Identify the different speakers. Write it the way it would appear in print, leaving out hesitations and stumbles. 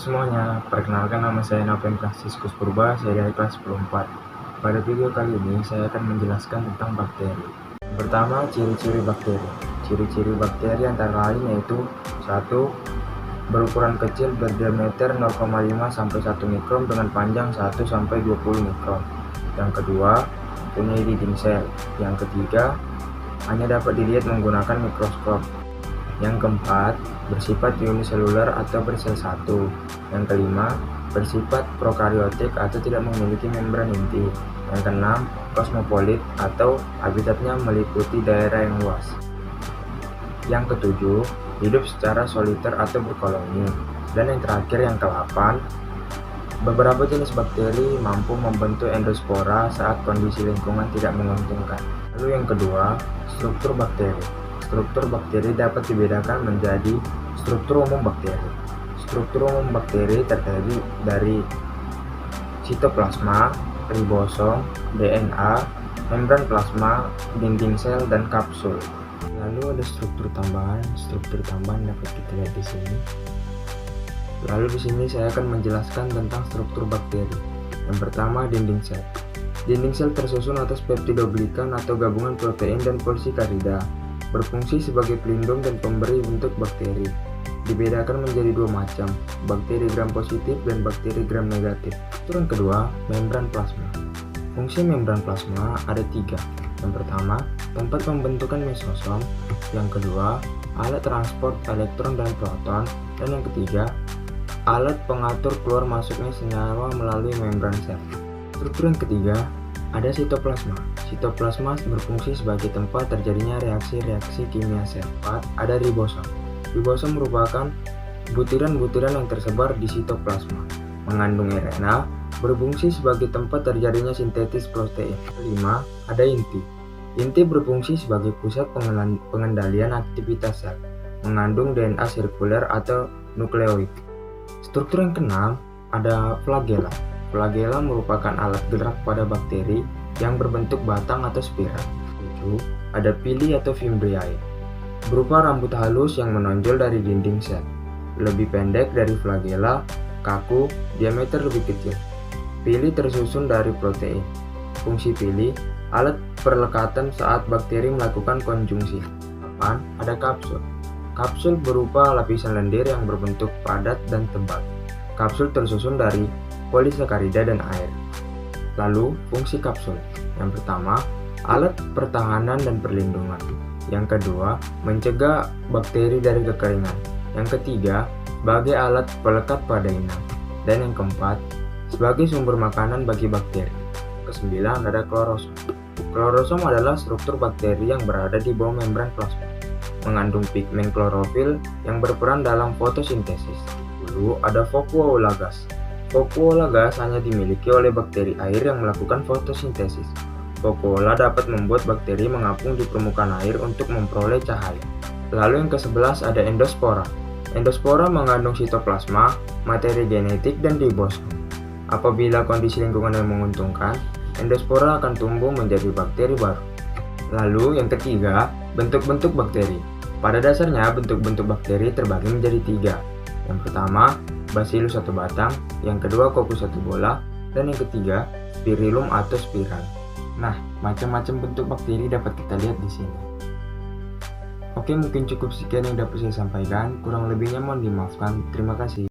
Speaker 1: semuanya, perkenalkan nama saya Noven Franciscus Purba, saya dari kelas 10 Pada video kali ini, saya akan menjelaskan tentang bakteri. Pertama, ciri-ciri bakteri. Ciri-ciri bakteri antara lain yaitu 1. Berukuran kecil berdiameter 0,5 sampai 1 mikron dengan panjang 1 sampai 20 mikron. Yang kedua, punya dinding sel. Yang ketiga, hanya dapat dilihat menggunakan mikroskop. Yang keempat, bersifat uniseluler atau bersel satu. Yang kelima, bersifat prokariotik atau tidak memiliki membran inti. Yang keenam, kosmopolit atau habitatnya meliputi daerah yang luas. Yang ketujuh, hidup secara soliter atau berkoloni. Dan yang terakhir, yang ke-8, beberapa jenis bakteri mampu membentuk endospora saat kondisi lingkungan tidak menguntungkan. Lalu yang kedua, struktur bakteri. Struktur bakteri dapat dibedakan menjadi struktur umum bakteri. Struktur umum bakteri terdiri dari sitoplasma, ribosom, DNA, membran plasma, dinding sel, dan kapsul. Lalu ada struktur tambahan. Struktur tambahan dapat kita lihat di sini. Lalu di sini saya akan menjelaskan tentang struktur bakteri. Yang pertama, dinding sel. Dinding sel tersusun atas peptidoglikan atau gabungan protein dan polisakarida. Berfungsi sebagai pelindung dan pemberi bentuk bakteri. Dibedakan menjadi dua macam, bakteri gram positif dan bakteri gram negatif. Struktur kedua, membran plasma. Fungsi membran plasma ada 3. Yang pertama, tempat pembentukan mesosom. Yang kedua, alat transport elektron dan proton. Dan yang ketiga, alat pengatur keluar masuknya senyawa melalui membran sel. Struktur yang ketiga, ada sitoplasma. Sitoplasma berfungsi sebagai tempat terjadinya reaksi-reaksi kimia sel. 4. Ada ribosom. Ribosom merupakan butiran-butiran yang tersebar di sitoplasma, mengandung RNA, berfungsi sebagai tempat terjadinya sintesis protein. 5. Ada inti. Inti berfungsi sebagai pusat pengendalian aktivitas sel, mengandung DNA sirkuler atau nukleoid. Struktur yang keenam, ada flagela. Flagela merupakan alat gerak pada bakteri yang berbentuk batang atau spiral. 7. Ada pili atau fimbriae, berupa rambut halus yang menonjol dari dinding sel, lebih pendek dari flagela, kaku, diameter lebih kecil. Pili tersusun dari protein. Fungsi pili, alat perlekatan saat bakteri melakukan konjungsi. 8. Ada kapsul. Kapsul berupa lapisan lendir yang berbentuk padat dan tebal. Kapsul tersusun dari polisakarida dan air. Lalu, fungsi kapsul. Yang pertama, alat pertahanan dan perlindungan. Yang kedua, mencegah bakteri dari kekeringan. Yang ketiga, sebagai alat pelekat pada inang. Dan yang keempat, sebagai sumber makanan bagi bakteri. Kesembilan, ada klorosom. Klorosom adalah struktur bakteri yang berada di bawah membran plasma, mengandung pigmen klorofil yang berperan dalam fotosintesis. Lalu ada vakuola gas. Vakuola gas hanya dimiliki oleh bakteri air yang melakukan fotosintesis. Vakuola dapat membuat bakteri mengapung di permukaan air untuk memperoleh cahaya. Lalu yang ke-11 ada endospora. Endospora mengandung sitoplasma, materi genetik, dan ribosom. Apabila kondisi lingkungan yang menguntungkan, endospora akan tumbuh menjadi bakteri baru. Lalu yang ketiga, bentuk-bentuk bakteri. Pada dasarnya, bentuk-bentuk bakteri terbagi menjadi 3. Yang pertama, Bacillus satu batang, yang kedua Coccus satu bola, dan yang ketiga Spirillum atau spiral. Nah, macam-macam bentuk bakteri dapat kita lihat di sini. Oke, mungkin cukup sekian yang dapat saya sampaikan. Kurang lebihnya mohon dimaafkan. Terima kasih.